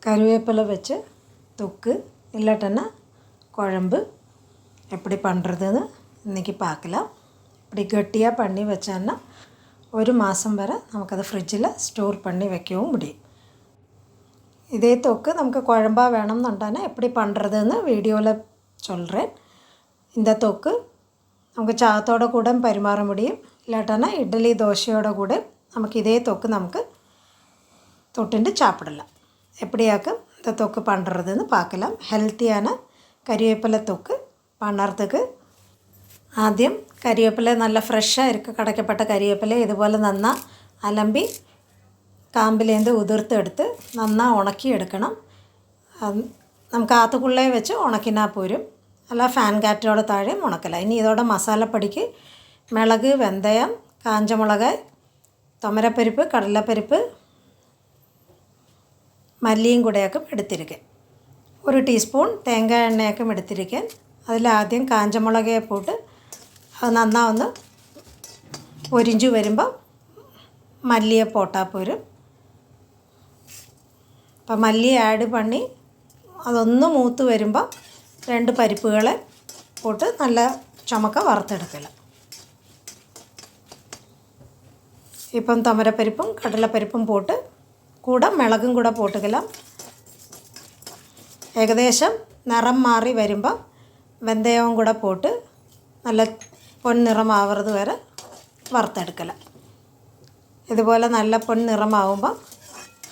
கருவேப்பிலை வச்சு தொக்கு இல்லாட்டன்னா குழம்பு எப்படி பண்ணுறதுன்னு இன்றைக்கி பார்க்கலாம். இப்படி கெட்டியாக பண்ணி வச்சோன்னா ஒரு மாதம் வரை നമുക്കത് ഫ്രിഡ്ജിൽ സ്റ്റോർ பண்ணி வைக்கவும் முடியும். இதே தொக்கு நமக்கு குழம்பா வேணும்னுட்டானா எப்படி பண்ணுறதுன்னு வீடியோவில் சொல்கிறேன். இந்த தொக்கு നമുക്ക് ചാത്തോടെ കൂടെ പരിമാറ முடியும். இல்லாட்டனா இட்லி தோசையோட கூட நமக்கு இதே தொக்கு நமக்கு தொட்டுண்டு சாப்பிடலாம். எப்படியாக்கும் இந்த தொக்கு பண்ணுறதுன்னு பார்க்கலாம். ഹെൽത്തിயான കരിവേപ്പില தொக்கு பண்ணுறதுக்கு ആദ്യം കരിവേപ്പില നല്ല ഫ്രഷായി കടക്കപ്പെട്ട കരിവേപ്പില ഇതുപോലെ നന്നാ അലമ്പി കാമ്പിലേന്ത് ഉതിർത്തെടുത്ത് നന്നാ ഉണക്കിയെടുക്കണം. നമുക്ക് ആത്തുകുള്ളേ വെച്ച് ഉണക്കിനാൽ പോരും, അല്ല ഫാൻ കാറ്റോടെ താഴെ ഉണക്കല. ഇനി ഇതോടെ മസാലപ്പൊടിക്ക് മിളക്, വെന്തയം, കാഞ്ചമുളക്, തുമരപ്പരിപ്പ്, കടലപ്പരിപ്പ്, മല്ലിയും കൂടെയൊക്കെ എടുത്തിരിക്കാൻ. ഒരു ടീസ്പൂൺ തേങ്ങ എണ്ണയൊക്കെ എടുത്തിരിക്കാൻ. അതിലാദ്യം കാഞ്ചമുളകെ പോട്ട് അത് നന്നാ ഒന്ന് പൊരിഞ്ചു വരുമ്പോൾ മല്ലിയെ പോട്ടാൽ പോരും. അപ്പം മല്ലി ആഡ് പണി അതൊന്ന് മൂത്ത് വരുമ്പോൾ രണ്ട് പരിപ്പുകളെ പോട്ട് നല്ല ചുമക്ക വറുത്തെടുക്കല. ഇപ്പം തുമരപ്പരിപ്പും കടലപ്പരിപ്പും പോട്ട് കൂടെ മിളകും കൂടെ പോട്ടുകലാം. ഏകദേശം നിറം മാറി വരുമ്പോൾ വെന്തയവും കൂടെ പോട്ട് നല്ല പൊൻനിറമാവുന്നത് വരെ വറുത്തെടുക്കല. ഇതുപോലെ നല്ല പൊൻനിറമാവുമ്പോൾ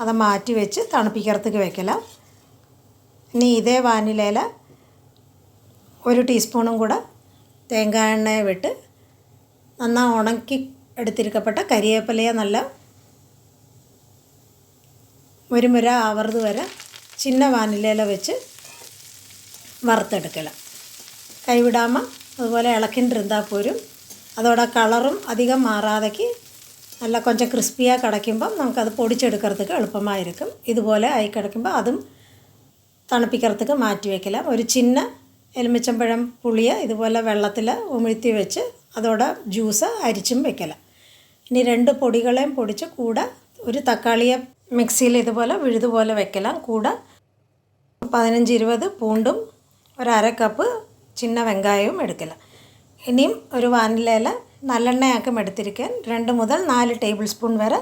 അത് മാറ്റി വെച്ച് തണുപ്പിക്കറത്തേക്ക് വെക്കലാം. ഇനി ഇതേ വാനിലയിൽ ഒരു ടീസ്പൂണും കൂടെ തേങ്ങ എണ്ണയെ വിട്ട് നന്നാ ഉണക്കി എടുത്തിരിക്കപ്പെട്ട കരിവേപ്പിലയെ നല്ല മുരുമുര ആവറുത് വരെ ചിന്ന വാനിലയിൽ വെച്ച് വറുത്തെടുക്കല. കൈവിടാமல் അതുപോലെ ഇളക്കിണ്ടിരുന്നാൽ പോരും. അതോടെ കളറും അധികം മാറാതെക്ക് നല്ല കൊഞ്ചം ക്രിസ്പിയായി കിടക്കുമ്പം നമുക്കത് പൊടിച്ചെടുக்கிறதுக்கு എളുപ്പമായിരിക്കും. ഇതുപോലെ ആയി കിടക്കുമ്പോൾ അതും തണുപ്പിக்கிறதுக்கு മാറ്റി വയ്ക്കലാം. ഒരു ചിന്ന എലുമിച്ചമ്പഴം പുളിയെ ഇതുപോലെ വെള്ളത്തിൽ ഉമിഴ്ത്തി വെച്ച് അതോടെ ജ്യൂസ് അരിച്ചും വെക്കല. ഇനി രണ്ട് പൊടികളെയും പൊടിച്ച് കൂടെ ഒരു തക്കാളിയെ മിക്സിയിൽ ഇതുപോലെ വിഴുതുപോലെ വെക്കലാം. കൂടെ 15-20 പൂണ്ടും ഒരു അര കപ്പ് ചിന്ന വെങ്കായവും എടുക്കല. ഇനിയും ഒരു വാനിലയിൽ നല്ലെണ്ണയാക്കും എടുത്തിരിക്കാൻ 2 മുതൽ 4 ടേബിൾ സ്പൂൺ വരെ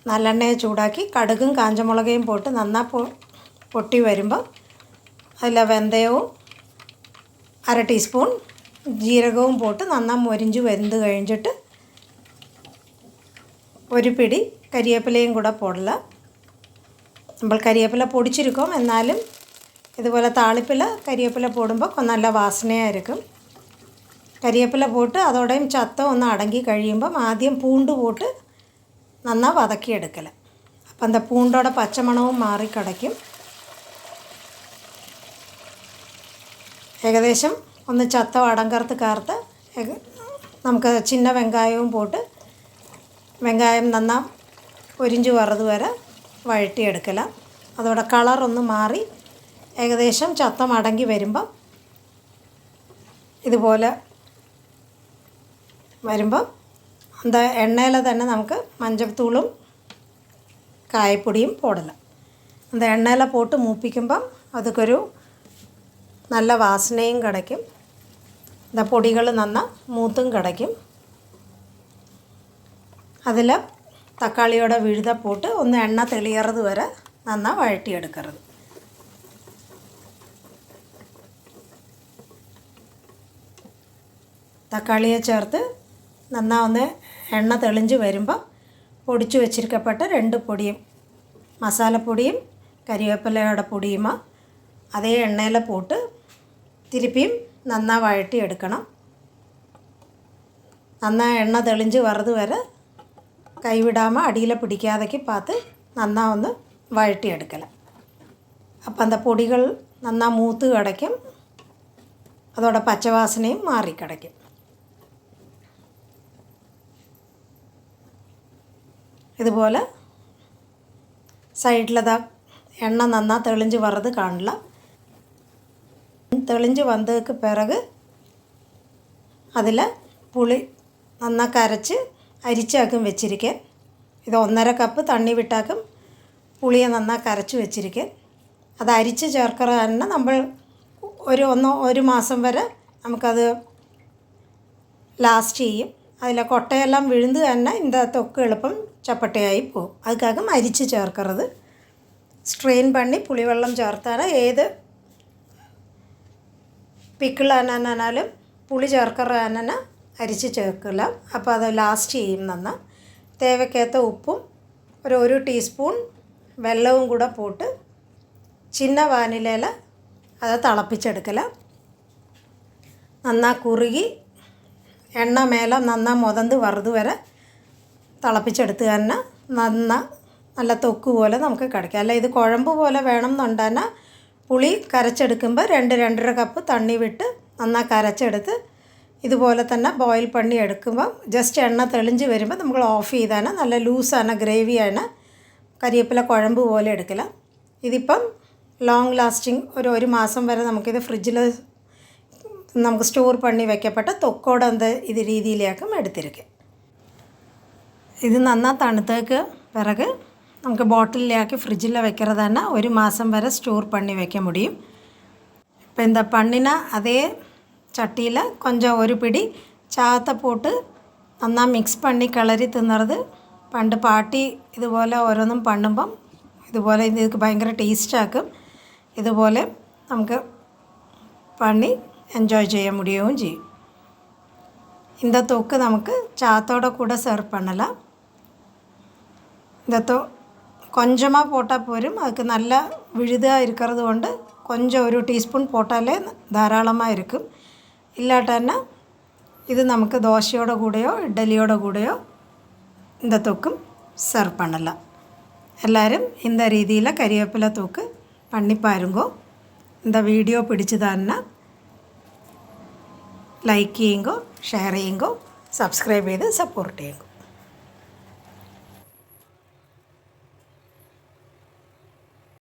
നല്ലെണ്ണയെ ചൂടാക്കി കടുകും കാഞ്ചമുളകയും പോട്ട് നന്നാ പൊട്ടി വരുമ്പോൾ അതിൽ വെന്തയവും അര ടീസ്പൂൺ ജീരകവും പോട്ട് നന്നാ മൊരിഞ്ച് വെന്ത് കഴിഞ്ഞിട്ട് ഒരു പിടി കരിവേപ്പിലയും കൂടെ പോടല. നമ്മൾ കരിവേപ്പില പൊടിച്ചിരിക്കും, എന്നാലും ഇതുപോലെ താളിപ്പിൽ കരിവേപ്പില പോടുമ്പോൾ നല്ല വാസനയായിരിക്കും. കരിവേപ്പില പോട്ട് അതോടെയും ചത്ത ഒന്ന് അടങ്ങി കഴിയുമ്പം ആദ്യം പൂണ്ട് പോട്ട് നന്നാ വതക്കിയെടുക്കല. അപ്പം എന്താ പൂണ്ടോടെ പച്ചമണവും മാറിക്കിടയ്ക്കും. ഏകദേശം ഒന്ന് ചത്ത അടങ്കറുത്ത് കാർത്ത് നമുക്ക് ചിന്ന വെങ്കായവും പോട്ട് വെങ്കായം നന്നാ പൊരിഞ്ചു വറത് വരെ വഴറ്റിയെടുക്കല. അതോടെ കളറൊന്ന് മാറി ഏകദേശം ചത്തം അടങ്ങി വരുമ്പം ഇതുപോലെ വരുമ്പം എന്താ എണ്ണയിൽ തന്നെ നമുക്ക് മഞ്ഞൾത്തൂളും കായപ്പൊടിയും പോടല. എന്താ എണ്ണയിൽ പോട്ട് മൂപ്പിക്കുമ്പം അതൊക്കൊരു നല്ല വാസനയും കിടയ്ക്കും. എന്താ പൊടികൾ നന്നാ മൂത്തും കിടയ്ക്കും. അതിൽ തക്കാളിയോടെ വിഴുത പോട്ട് ഒന്ന് എണ്ണ തെളിയറത് വരെ നന്നാ വഴറ്റിയെടുക്കരുത്. തക്കാളിയെ ചേർത്ത് നന്നാ ഒന്ന് എണ്ണ തെളിഞ്ഞ് വരുമ്പോൾ പൊടിച്ചു വെച്ചിരിക്കപ്പെട്ട 2 പൊടിയും മസാലപ്പൊടിയും കരിവേപ്പിലയുടെ പൊടിയുമോ അതേ എണ്ണയിൽ പോട്ട് തിരുപ്പിയും നന്നാ വഴറ്റിയെടുക്കണം. നന്നാ എണ്ണ തെളിഞ്ഞ് വറത് വരെ കൈവിടാமல் അടിയിൽ പിടിക്കാതെക്ക് പാത്ത് നന്നാ ഒന്ന് വഴറ്റിയെടുക്കല. അപ്പം എന്താ പൊടികൾ നന്നാ മൂത്ത് കിടയ്ക്കും. അതോടെ പച്ചവാസനയും മാറിക്കിടയ്ക്കും. ഇതുപോലെ സൈഡിലതാ എണ്ണ നന്നാ തെളിഞ്ഞ് വറത് കാണില്ല. തെളിഞ്ഞ് വന്നതിക്ക് പിറക് അതിൽ പുളി നന്നാ കരച്ച് അരിച്ചാക്കും വെച്ചിരിക്കാൻ. ഇത് 1.5 കപ്പ് തണ്ണി വിട്ടാക്കും പുളിയെ നന്നാ കരച്ച് വെച്ചിരിക്കാൻ. അത് അരിച്ച് ചേർക്കുക തന്നെ നമ്മൾ ഒരു മാസം വരെ നമുക്കത് ലാസ്റ്റ് ചെയ്യും. അതിലെ കൊട്ടയെല്ലാം വിഴുந்து തന്നെ இந்த തൊക്ക് എളുപ്പം ചപ്പട്ടയായി പോകും. அதுக்காக അരിച്ച് ചേർക്കരുത്. സ്ട്രെയിൻ പണി പുളിവെള്ളം ചേർത്താണ് ഏത് പിക്കിളാനാലും പുളി ചേർക്കറാനന അരിച്ച് ചേർക്കില്ല. അപ്പോൾ അത് ലാസ്റ്റ് ചെയ്യും. നന്ന തേവയ്ക്കകത്ത ഉപ്പും ഒരു ടീസ്പൂൺ വെള്ളവും കൂടെ പോട്ട് ചിന്ന വാനിലയിൽ അത് തിളപ്പിച്ചെടുക്കല. നന്നാ കുറുകി എണ്ണ മേലെ നന്നാ മുതന്ത് വറുത് വരെ തിളപ്പിച്ചെടുത്ത് തന്നെ നല്ല തൊക്ക് പോലെ നമുക്ക് കഴിക്കാം. അല്ല ഇത് കുഴമ്പ് പോലെ വേണം എന്നുണ്ടെങ്കിൽ പുളി കരച്ചെടുക്കുമ്പോൾ 2-2.5 കപ്പ് തണ്ണി വിട്ട് നന്നാ കരച്ചെടുത്ത് ഇതുപോലെ തന്നെ ബോയിൽ പണി എടുക്കുമ്പോൾ ജസ്റ്റ് എണ്ണ തെളിഞ്ഞ് വരുമ്പോൾ നമ്മൾ ഓഫ് ചെയ്താണ്. നല്ല ലൂസാണ്, ഗ്രേവിയാണ്, കരിവേപ്പില കുഴമ്പ് പോലെ എടുക്കില്ല. ഇതിപ്പം ലോങ് ലാസ്റ്റിംഗ് ഒരു മാസം വരെ നമുക്കിത് ഫ്രിഡ്ജിൽ നമുക്ക് സ്റ്റോർ പണി വെക്കപ്പെട്ട തൊക്കോടെ ഇത് രീതിയിലേക്കും എടുത്തിരിക്കും. ഇത് നന്നാ തണുത്തേക്ക് പിറക് നമുക്ക് ബോട്ടിലാക്കി ഫ്രിഡ്ജിൽ വെക്കുന്നത് തന്നെ ഒരു മാസം വരെ സ്റ്റോർ പണി വെക്കാൻ മുടിയും. இப்போ இந்த பண்ணின அதே சட்டியில் கொஞ்சம் ஒரு பிடி ചാത്ത പോട്ട് നന്നാ മിക്സ് പണി കിളറി തിന്നறது പണ്ട് പാട്ടി ഇതുപോലെ ഓരോന്നും പണ്ണുമ്പം ഇതുപോലെ ഇത് ഭയങ്കര ടേസ്റ്റാക്കും. ഇതുപോലെ നമുക്ക് പണി എൻജോയ് ചെയ്യാൻ മുടിയവും ചെയ്യും. இந்த தொக்கு നമുക്ക് சாத்தோட கூட சர்வ் பண்ணலாம். இந்த கொஞ்சமாக போட்டால் போരും. அதுக்கு நல்ல விழுதாக இருக்கிறது കൊണ്ട് கொஞ்சம் ஒரு டீஸ்பூன் போட்டாலே ധാരാളமாக இருக்கும். ഇല്ലാട്ടന്നെ ഇത് നമുക്ക് ദോശയോടെ കൂടെയോ ഇഡ്ഡലിയോടെ കൂടെയോ இந்த தொக்கும் சர்வ் பண்ணலாம். எல்லாரும் இந்த രീതിയിൽ കരിവേപ്പില தொக்கு பண்ணி பாருங்கோ. இந்த வீடியோ பிடிச்சதான்னா ലൈക്ക് ചെയ്യുങ്കോ, ഷെയർ ചെയ്യുങ്കോ, സബ്സ്ക്രൈബ് ചെയ്ത് സപ്പോർട്ട് ചെയ്യുങ്കോ.